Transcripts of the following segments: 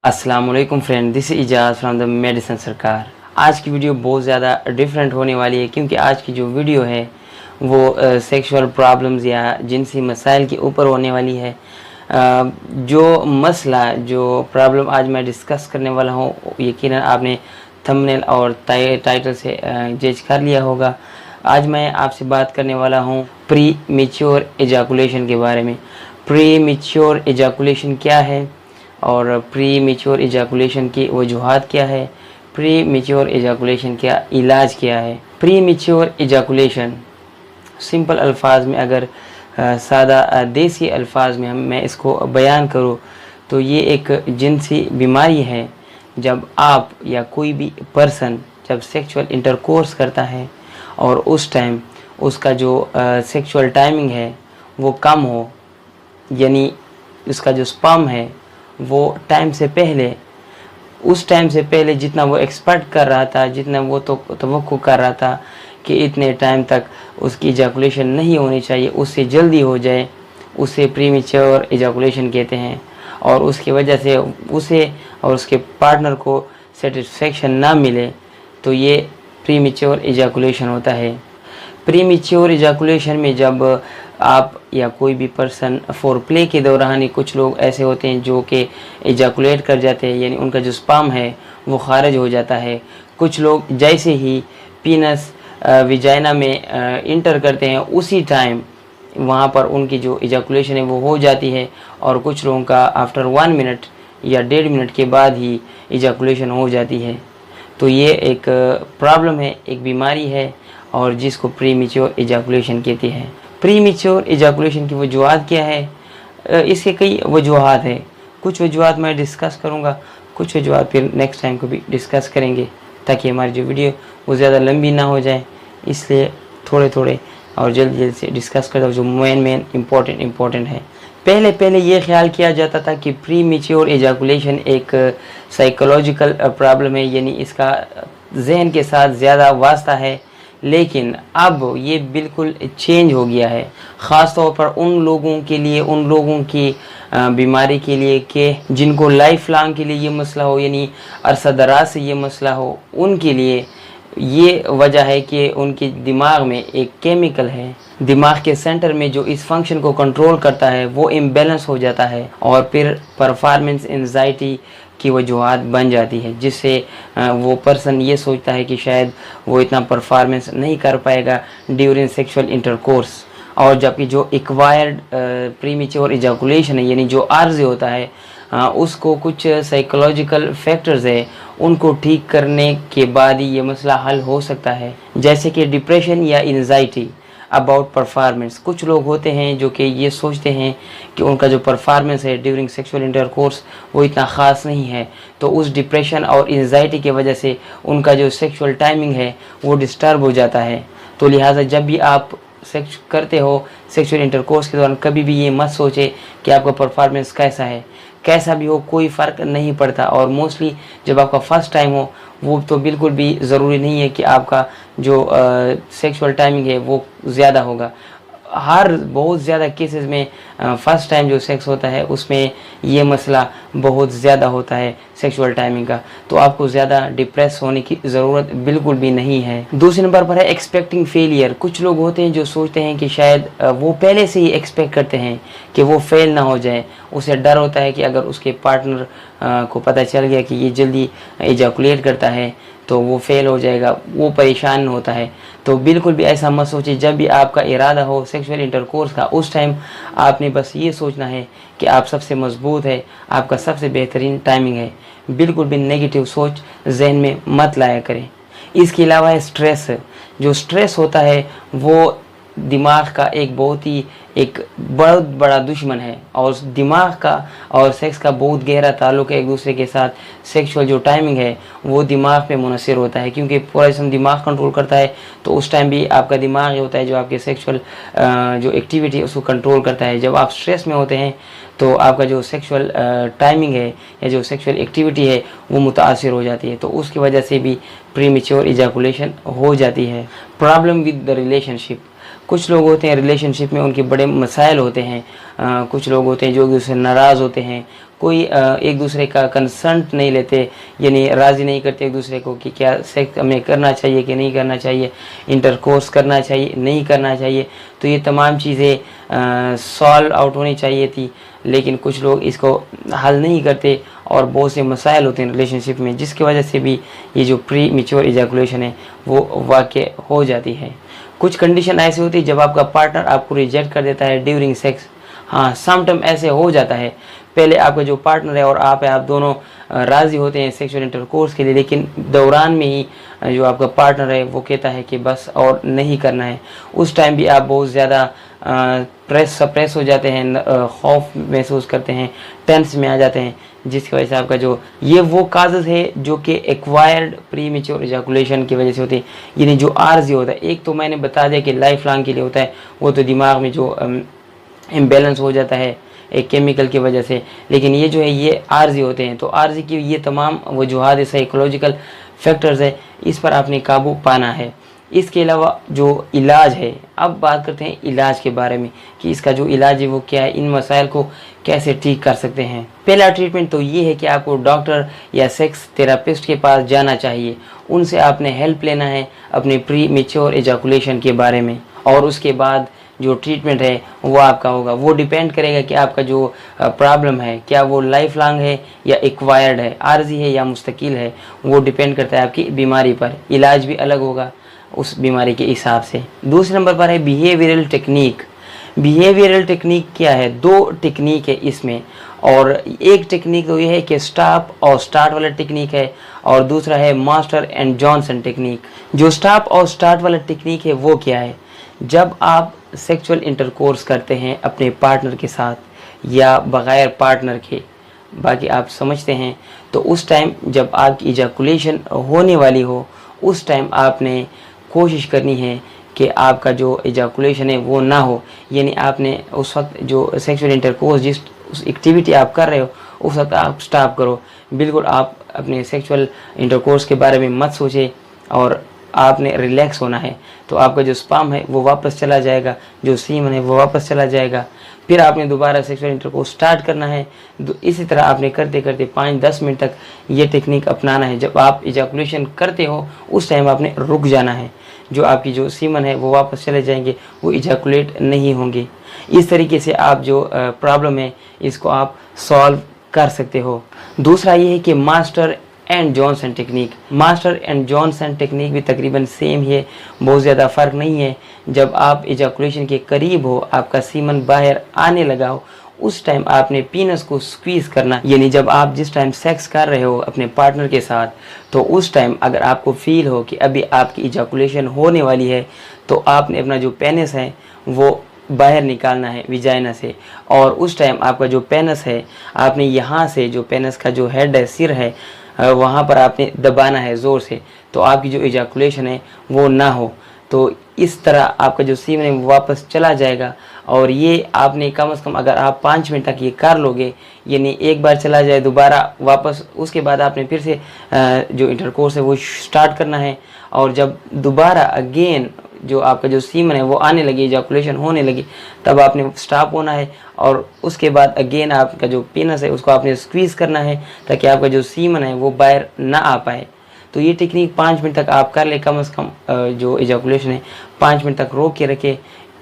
अस्सलाम वालेकुम friend, this is Ejaz from the medicine सरकार। आज की वीडियो बहुत ज़्यादा डिफरेंट होने वाली है क्योंकि आज की जो वीडियो है वो सेक्सुअल प्रॉब्लम्स या जिनसी मसाइल के ऊपर होने वाली है। जो प्रॉब्लम आज मैं डिस्कस करने वाला हूँ, यकीनन आपने थंबनेल और टाइटल से जज कर लिया होगा। आज मैं आपसे बात करने वाला हूँ प्री मैच्योर एजाकुलेशन के बारे में। प्री मैच्योर एजाकुलेशन क्या है और प्री मैच्योर एजाकुलेशन की वजूहात क्या है, प्री मैच्योर एजाकुलेशन का इलाज क्या है। प्री मैच्योर एजाकुलेशन सिंपल अल्फाज में, अगर सादा देसी अल्फाज में मैं इसको बयान करूँ तो ये एक जिनसी बीमारी है। जब आप या कोई भी पर्सन जब सेक्सुअल इंटरकोर्स करता है और उस टाइम उसका जो सेक्सुअल टाइमिंग है वो कम हो, यानी उसका जो स्पर्म है वो उस टाइम से पहले जितना वो एक्सपेक्ट कर रहा था, जितना वो तवक्को कर रहा था कि इतने टाइम तक उसकी इजाकुलेशन नहीं होनी चाहिए, उससे जल्दी हो जाए, उसे प्रीमेच्योर इजाकुलेशन कहते हैं। और उसकी वजह से उसे और उसके पार्टनर को सेटिस्फेक्शन ना मिले तो ये प्रीमेच्योर इजाकुलेशन होता है। प्रीमेच्योर इजाकुलेशन में जब आप या कोई भी पर्सन फोर प्ले के दौरान ही, कुछ लोग ऐसे होते हैं जो कि इजाकुलेट कर जाते हैं, यानी उनका जो स्पर्म है वो खारिज हो जाता है। कुछ लोग जैसे ही पीनस विजाइना में इंटर करते हैं उसी टाइम वहाँ पर उनकी जो इजाकुलेशन है वो हो जाती है, और कुछ लोगों का आफ्टर 1 मिनट या 1.5 मिनट के बाद ही इजाकुलेशन हो जाती है। तो ये एक प्रॉब्लम है, एक बीमारी है, और जिसको प्रीमेच्योर इजाकुलेशन कहती है। प्रीमेच्योर इजाकुलेशन की वजूहात क्या है? इसके कई वजूहात हैं। कुछ वजूहात मैं डिस्कस करूँगा, कुछ वजूहात फिर नेक्स्ट टाइम को भी डिस्कस करेंगे, ताकि हमारी जो वीडियो वो ज़्यादा लंबी ना हो जाए। इसलिए थोड़े थोड़े और जल्दी से डिस्कस करता हूँ जो मेन इम्पोर्टेंट है। पहले ये ख्याल किया जाता था कि प्रीमेच्योर इजाकुलेशन एक साइकोलॉजिकल प्रॉब्लम है, यानी इसका जहन के साथ ज़्यादा वास्ता है। लेकिन अब ये बिल्कुल चेंज हो गया है, ख़ास तौर पर उन लोगों के लिए, उन लोगों की बीमारी के लिए कि जिनको लाइफ लॉन्ग के लिए ये मसला हो, यानी अरसा दराज से ये मसला हो, उनके लिए ये वजह है कि उनके दिमाग में एक केमिकल है, दिमाग के सेंटर में जो इस फंक्शन को कंट्रोल करता है वो इम्बैलेंस हो जाता है, और फिर परफॉर्मेंस एंजाइटी की वजूहात बन जाती है, जिससे वो पर्सन ये सोचता है कि शायद वो इतना परफॉर्मेंस नहीं कर पाएगा ड्यूरिंग सेक्सुअल इंटरकोर्स। और जबकि जो एक्वायर्ड प्रीमेच्योर इजाकुलेशन है, यानी जो आर्ज़ होता है, उसको कुछ साइकोलॉजिकल फैक्टर्स है, उनको ठीक करने के बाद ही ये मसला हल हो सकता है। जैसे कि डिप्रेशन या एंजाइटी अबाउट परफॉर्मेंस। कुछ लोग होते हैं जो कि ये सोचते हैं कि उनका जो परफॉर्मेंस है ड्यूरिंग सेक्सुअल इंटरकोर्स वो इतना ख़ास नहीं है, तो उस डिप्रेशन और एंजाइटी की वजह से उनका जो सेक्सुअल टाइमिंग है वो डिस्टर्ब हो जाता है। तो लिहाजा जब भी आप सेक्स करते हो, सेक्सुअल इंटरकोर्स के दौरान, कभी भी ये मत सोचे कि आपका परफॉर्मेंस कैसा है। कैसा भी हो कोई फ़र्क नहीं पड़ता, और मोस्टली जब आपका फ़र्स्ट टाइम हो वो तो बिल्कुल भी ज़रूरी नहीं है कि आपका जो सेक्सुअल टाइमिंग है वो ज़्यादा होगा। बहुत ज़्यादा केसेस में फ़र्स्ट टाइम जो सेक्स होता है उसमें ये मसला बहुत ज़्यादा होता है सेक्सुअल टाइमिंग का, तो आपको ज़्यादा डिप्रेस होने की ज़रूरत बिल्कुल भी नहीं है। दूसरे नंबर पर है एक्सपेक्टिंग फेलियर। कुछ लोग होते हैं जो सोचते हैं कि शायद वो पहले से ही एक्सपेक्ट करते हैं कि वो फेल ना हो जाए। उसे डर होता है कि अगर उसके पार्टनर को पता चल गया कि ये जल्दी इजाकुलेट करता है तो वो फेल हो जाएगा, वो परेशान होता है। तो बिल्कुल भी ऐसा मत सोचिए। जब भी आपका इरादा हो सेक्सुअल इंटरकोर्स का, उस टाइम आपने बस ये सोचना है कि आप सबसे मजबूत है, आपका सबसे बेहतरीन टाइमिंग है। बिल्कुल भी नेगेटिव सोच जहन में मत लाया करें। इसके अलावा है स्ट्रेस। जो स्ट्रेस होता है वो दिमाग का एक बहुत बड़ा दुश्मन है, और दिमाग का और सेक्स का बहुत गहरा ताल्लुक है एक दूसरे के साथ। सेक्सुअल जो टाइमिंग है वो दिमाग पे मुनसर होता है, क्योंकि पूरा जिस्म दिमाग कंट्रोल करता है, तो उस टाइम भी आपका दिमाग होता है जो आपके सेक्सुअल जो एक्टिविटी है उसको कंट्रोल करता है। जब आप स्ट्रेस में होते हैं तो आपका जो सेक्सुअल टाइमिंग है या जो सेक्सुअल एक्टिविटी है वो मुतासिर हो जाती है, तो उसकी वजह से भी प्रीमेच्योर इजाकुलेशन हो जाती है। Problem with the relationship. कुछ लोग होते हैं रिलेशनशिप में उनके बड़े मसाइल होते हैं, कुछ लोग होते हैं जो कि उससे नाराज़ होते हैं, कोई एक दूसरे का कंसर्ट नहीं लेते, यानी राज़ी नहीं करते एक दूसरे को कि क्या सेक्स हमें करना चाहिए कि नहीं करना चाहिए, इंटरकोर्स करना चाहिए नहीं करना चाहिए। तो ये तमाम चीज़ें सॉल्व आउट होनी चाहिए थी, लेकिन कुछ लोग इसको हल नहीं करते और बहुत से मसाइल होते हैं रिलेशनशिप में, जिसकी वजह से भी ये जो प्री मैच्योर इजैकुलेशन है वो वाक़ हो जाती है। कुछ कंडीशन ऐसी होती है जब आपका पार्टनर आपको रिजेक्ट कर देता है ड्यूरिंग सेक्स। हाँ, समटाइम ऐसे हो जाता है, पहले आपका जो पार्टनर है और आप है, आप दोनों राज़ी होते हैं सेक्सुअल इंटरकोर्स के लिए, लेकिन दौरान में ही जो आपका पार्टनर है वो कहता है कि बस और नहीं करना है। उस टाइम भी आप बहुत ज़्यादा सप्रेस हो जाते हैं, खौफ महसूस करते हैं, टेंस में आ जाते हैं, जिसकी वजह से आपका जो ये वो काजेज़ है जो कि एक्वायर्ड प्री मैच्योर इजैकुलेशन की वजह से होती है। यानी जो आर्जी होता है, एक तो मैंने बता दिया कि लाइफ लॉन्ग के लिए होता है, वो तो दिमाग में जो इम्बैलेंस हो जाता है एक केमिकल की वजह से, लेकिन ये जो है ये आर्जी होते हैं। तो आर्जी की ये तमाम वजूहात साइकोलॉजिकल फैक्टर्स है, इस पर आपने काबू पाना है। इसके अलावा जो इलाज है, अब बात करते हैं इलाज के बारे में कि इसका जो इलाज है वो क्या है, इन मसाइल को कैसे ठीक कर सकते हैं। पहला ट्रीटमेंट तो ये है कि आपको डॉक्टर या सेक्स थेरापिस्ट के पास जाना चाहिए, उनसे आपने हेल्प लेना है अपने प्री मैच्योर इजैकुलेशन के बारे में, और उसके बाद जो ट्रीटमेंट है वो आपका होगा। वो डिपेंड करेगा कि आपका जो प्रॉब्लम है क्या वो लाइफ लॉन्ग है या एक्वायर्ड है, आर्जी है या मुस्तकिल है, वो डिपेंड करता है आपकी बीमारी पर। इलाज भी अलग होगा उस बीमारी के हिसाब से। दूसरे नंबर पर है बिहेवियरल टेक्निक। बिहेवियरल टेक्निक क्या है, दो टेक्निक है इसमें, और एक टेक्निक तो ये है कि स्टॉप और स्टार्ट वाला टेक्निक है, और दूसरा है मास्टर एंड जॉनसन टेक्निक। जो स्टॉप और स्टार्ट वाला टेक्निक है वो क्या है, जब आप सेक्सुअल इंटरकोर्स करते हैं अपने पार्टनर के साथ या बग़ैर पार्टनर के, बाकी आप समझते हैं, तो उस टाइम जब आपकी इजैकुलेशन होने वाली हो, उस टाइम आपने कोशिश करनी है कि आपका जो इजैकुलेशन है वो ना हो। यानी आपने उस वक्त जो सेक्सुअल इंटरकोर्स जिस उस एक्टिविटी आप कर रहे हो उस वक्त आप स्टॉप करो। बिल्कुल आप अपने सेक्सुअल इंटरकोर्स के बारे में मत सोचें और आपने रिलैक्स होना है। तो आपका जो स्पर्म है वो वापस चला जाएगा, जो सीमन है वो वापस चला जाएगा, फिर आपने दोबारा सेक्सुअल इंटरकोर्स स्टार्ट करना है। इसी तरह आपने करते करते 5-10 मिनट तक ये टेक्निक अपनाना है। जब आप इजैकुलेशन करते हो उस टाइम आपने रुक जाना है, जो आपकी जो सीमन है वो वापस चले जाएंगे, वो इजैकुलेट नहीं होंगे। इस तरीके से आप जो प्रॉब्लम है इसको आप सॉल्व कर सकते हो। दूसरा ये है कि master and Johnson technique. Master and Johnson technique भी तकरीबन सेम ही है, बहुत ज़्यादा फ़र्क नहीं है। जब आप इजैकुलेशन के करीब हो, आपका सीमन बाहर आने लगा हो, उस टाइम आपने पीनस को स्क्वीज़ करना। यानी जब आप जिस टाइम सेक्स कर रहे हो अपने पार्टनर के साथ, तो उस टाइम अगर आपको फील हो कि अभी आपकी इजैकुलेशन होने वाली है, तो आपने अपना जो पेनिस है वो बाहर निकालना है विजाइना से, और उस टाइम आपका जो पेनिस है आपने यहाँ से जो पेनिस का जो हेड है, सिर है, वहाँ पर आपने दबाना है ज़ोर से, तो आपकी जो इजैकुलेशन है वो ना हो। तो इस तरह आपका जो सीमन है वो वापस चला जाएगा। और ये आपने कम से कम अगर आप 5 मिनट तक ये कर लोगे, यानी एक बार चला जाए दोबारा वापस, उसके बाद आपने फिर से जो इंटरकोर्स है वो स्टार्ट करना है। और जब दोबारा अगेन जो आपका जो सीमन है वो आने लगी, इजैकुलेशन होने लगी, तब आपने स्टॉप होना है, और उसके बाद अगेन आपका जो पेनिस है उसको आपने स्क्वीज़ करना है ताकि आपका जो सीमन है वो बाहर ना आ पाए। तो ये टेक्निक 5 मिनट तक आप कर ले, कम से कम जो इजैकुलेशन है 5 मिनट तक रोक के रखें,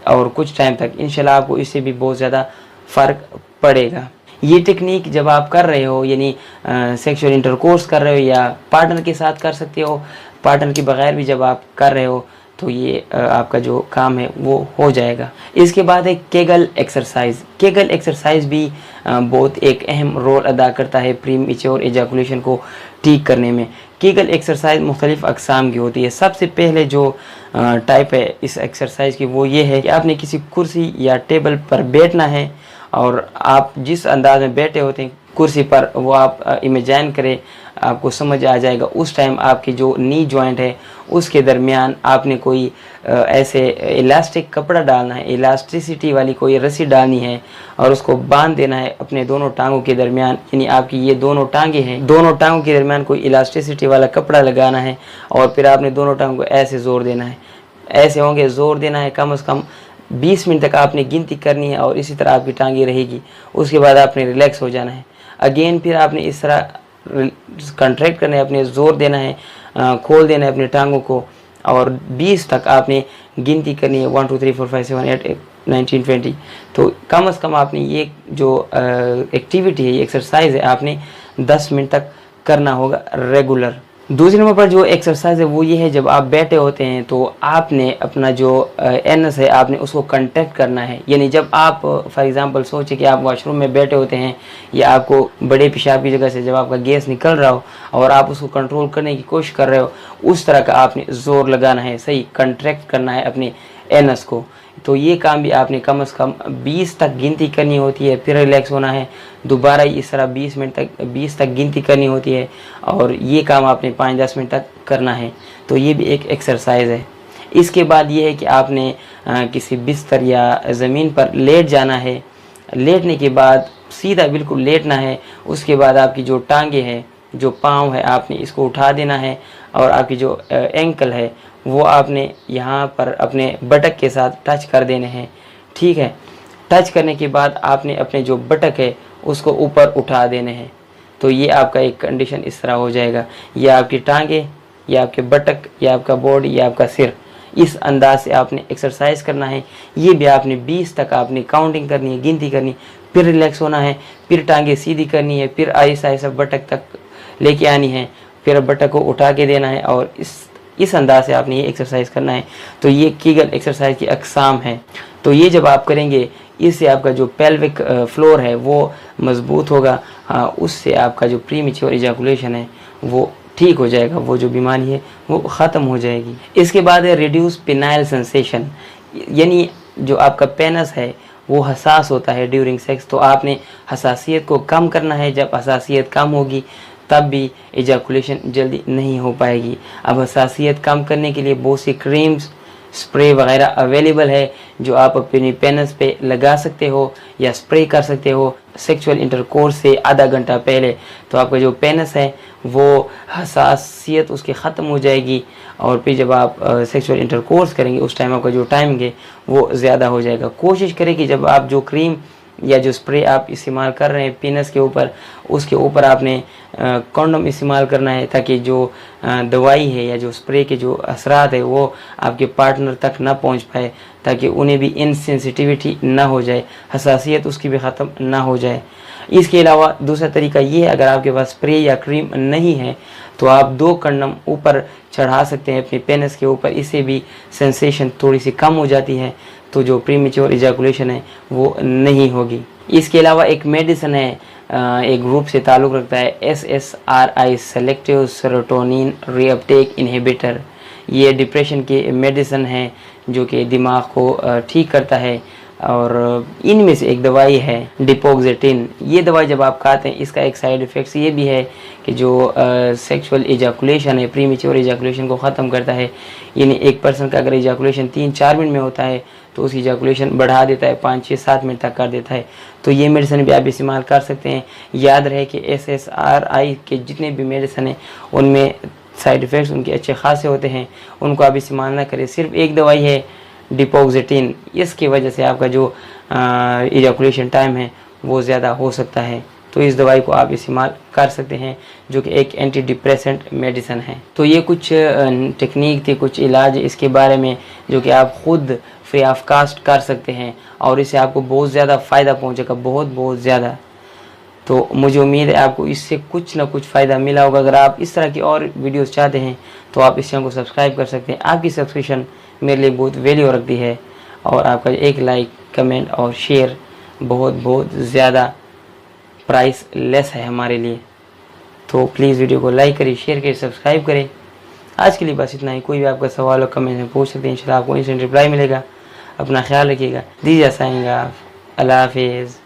और कुछ टाइम तक इंशाल्लाह आपको इससे भी बहुत ज़्यादा फ़र्क पड़ेगा। ये टेक्निक जब आप कर रहे हो, यानी सेक्सुअल इंटरकोर्स कर रहे हो या पार्टनर के साथ कर सकते हो, पार्टनर के बगैर भी जब आप कर रहे हो, तो ये आपका जो काम है वो हो जाएगा। इसके बाद है केगल एक्सरसाइज। केगल एक्सरसाइज भी बहुत एक अहम रोल अदा करता है प्री मैच्योर इजैकुलेशन को ठीक करने में। केगल एक्सरसाइज मुख्तलिफ़ अक़साम की होती है। सबसे पहले जो टाइप है इस एक्सरसाइज की वो ये है कि आपने किसी कुर्सी या टेबल पर बैठना है, और आप जिस अंदाज में बैठे होते हैं कुर्सी पर वो आप इमेजिन करें, आपको समझ आ जाएगा। उस टाइम आपकी जो नी जॉइंट है उसके दरमियान आपने कोई ऐसे इलास्टिक कपड़ा डालना है, इलास्टिसिटी वाली कोई रस्सी डालनी है, और उसको बांध देना है अपने दोनों टांगों के दरमियान। यानी आपकी ये दोनों टांगे हैं, दोनों टांगों के दरमियान कोई इलास्टिसिटी वाला कपड़ा लगाना है, और फिर आपने दोनों टांगों को ऐसे जोर देना है। ऐसे होंगे जोर देना है, कम से कम 20 मिनट तक आपने गिनती करनी है, और इसी तरह आपकी टांगी रहेगी। उसके बाद आपने रिलैक्स हो जाना है। अगेन फिर आपने इस तरह कंट्रैक्ट करना है, अपने ज़ोर देना है, खोल देना है अपने टांगों को, और 20 तक आपने गिनती करनी है, 1 2 3 4 5 7 8 19 20। तो कम से कम आपने ये जो एक्टिविटी है, ये एक्सरसाइज है, आपने 10 मिनट तक करना होगा रेगुलर। दूसरे नंबर पर जो एक्सरसाइज है वो ये है, जब आप बैठे होते हैं तो आपने अपना जो एनस है आपने उसको कंट्रैक्ट करना है। यानी जब आप फॉर एग्जांपल सोचें कि आप वॉशरूम में बैठे होते हैं या आपको बड़े पेशाब की जगह से जब आपका गैस निकल रहा हो और आप उसको कंट्रोल करने की कोशिश कर रहे हो, उस तरह का आपने ज़ोर लगाना है, सही कंट्रैक्ट करना है अपने एनस को। तो ये काम भी आपने कम से कम 20 तक गिनती करनी होती है, फिर रिलैक्स होना है, दोबारा इस तरह 20 तक गिनती करनी होती है, और ये काम आपने 5-10 मिनट तक करना है। तो ये भी एक एक्सरसाइज है। इसके बाद ये है कि आपने किसी बिस्तर या ज़मीन पर लेट जाना है। लेटने के बाद सीधा बिल्कुल लेटना है। उसके बाद आपकी जो टांगे हैं, जो पाँव है, आपने इसको उठा देना है, और आपकी जो एंकल है वो आपने यहाँ पर अपने बटक के साथ टच कर देने हैं। ठीक है, टच करने के बाद आपने अपने जो बटक है उसको ऊपर उठा देने हैं। तो ये आपका एक कंडीशन इस तरह हो जाएगा, या आपकी टांगे, या आपके बटक, या आपका बॉडी, या आपका सिर, इस अंदाज से आपने एक्सरसाइज करना है। ये भी आपने 20 तक आपने काउंटिंग करनी है, गिनती करनी, फिर रिलैक्स होना है, फिर टांगे सीधी करनी है, फिर आहिस्ता आहिस्ता बटक तक लेके आनी है, फिर बटक को उठा के देना है, और इस अंदाज से आपने ये एक्सरसाइज करना है। तो ये कीगल एक्सरसाइज की अक़साम है। तो ये जब आप करेंगे, इससे आपका जो पेल्विक फ्लोर है वो मजबूत होगा, उससे आपका जो प्रीमेच्योर इजैकुलेशन है वो ठीक हो जाएगा, वो जो बीमारी है वो ख़त्म हो जाएगी। इसके बाद है रिड्यूस पेनाइल सेंसेशन, यानी जो आपका पेनस है वो हसास होता है ड्यूरिंग सेक्स। तो आपने हसासियत को कम करना है। जब हसासियत कम होगी तब भी इजैकुलेशन जल्दी नहीं हो पाएगी। अब हसासियत कम करने के लिए बहुत सी क्रीम्स, स्प्रे वगैरह अवेलेबल है जो आप अपनी पेनस पे लगा सकते हो या स्प्रे कर सकते हो सेक्सुअल इंटरकोर्स से आधा घंटा पहले। तो आपका जो पेनस है वो हसासियत उसकी ख़त्म हो जाएगी, और फिर जब आप सेक्सुअल इंटरकोर्स करेंगे उस टाइम आपका जो टाइम है वो ज़्यादा हो जाएगा। कोशिश करें कि जब आप जो क्रीम या जो स्प्रे आप इस्तेमाल कर रहे हैं पेनस के ऊपर, उसके ऊपर आपने कॉन्डम इस्तेमाल करना है, ताकि जो दवाई है या जो स्प्रे के जो असरात है वो आपके पार्टनर तक ना पहुंच पाए, ताकि उन्हें भी इनसेंसिटिविटी ना हो जाए, हसासियत उसकी भी ख़त्म ना हो जाए। इसके अलावा दूसरा तरीका ये है, अगर आपके पास स्प्रे या क्रीम नहीं है तो आप 2 कंडम ऊपर चढ़ा सकते हैं अपने पेनस के ऊपर, इससे भी सेंसेशन थोड़ी सी कम हो जाती है, तो जो प्रीमेच्योर इजैकुलेशन है वो नहीं होगी। इसके अलावा एक मेडिसिन है, एक ग्रुप से ताल्लुक़ रखता है, SSRI selective serotonin reuptake inhibitor. ये डिप्रेशन की मेडिसिन है जो कि दिमाग को ठीक करता है, और इनमें से एक दवाई है डिपोक्सेटिन। ये दवाई जब आप खाते हैं इसका एक साइड इफ़ेक्ट्स ये भी है कि जो सेक्सुअल इजैकुलेशन है, प्रीमेच्योर इजैकुलेशन को ख़त्म करता है। यानी एक पर्सन का अगर इजैकुलेशन 3-4 मिनट में होता है तो उसकी इजैकुलेशन बढ़ा देता है, 5-6-7 मिनट तक कर देता है। तो ये मेडिसिन भी आप इस्तेमाल कर सकते हैं। याद रहे कि SSRI के जितने भी मेडिसिन हैं उनमें साइड इफ़ेक्ट्स उनके अच्छे खासे होते हैं, उनको आप इस्तेमाल ना करें। सिर्फ एक दवाई है डिपोक्सेटिन, इसकी वजह से आपका जो इजैकुलेशन टाइम है वो ज़्यादा हो सकता है। तो इस दवाई को आप इस्तेमाल कर सकते हैं जो कि एक एंटी डिप्रेसेंट मेडिसिन है। तो ये कुछ टेक्निक थी, कुछ इलाज इसके बारे में जो कि आप ख़ुद फ्री ऑफ कास्ट कर सकते हैं, और इससे आपको बहुत ज़्यादा फ़ायदा पहुँचेगा, बहुत ज़्यादा। तो मुझे उम्मीद है आपको इससे कुछ ना कुछ फ़ायदा मिला होगा। अगर आप इस तरह की और वीडियोस चाहते हैं तो आप इस चैनल को सब्सक्राइब कर सकते हैं। आपकी सब्सक्रिप्शन मेरे लिए बहुत वैल्यू रखती है, और आपका एक लाइक, कमेंट और शेयर बहुत ज़्यादा प्राइस लेस है हमारे लिए। तो प्लीज़ वीडियो को लाइक करिए, शेयर करिए, सब्सक्राइब करें। आज के लिए बस इतना ही। कोई भी आपका सवाल हो कमेंट में पूछ सकते हैं, इंशाल्लाह आपको इंस्टेंट रिप्लाई मिलेगा। अपना ख्याल रखिएगा, दीजिए साइंगा, अल्लाह हाफिज़।